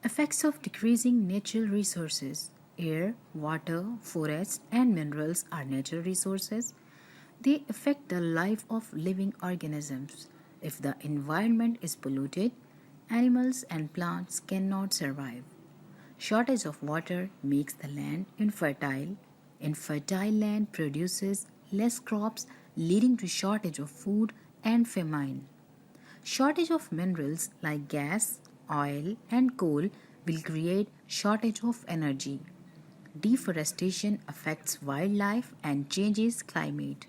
Effects of decreasing natural resources. Air, water, forests, and minerals are natural resources. They affect the life of living organisms. If the environment is polluted, animals and plants cannot survive. Shortage of water makes the land infertile. Infertile land produces less crops, leading to shortage of food and famine. Shortage of minerals like gas, oil, and coal will create shortage of energy. Deforestation affects wildlife and changes climate.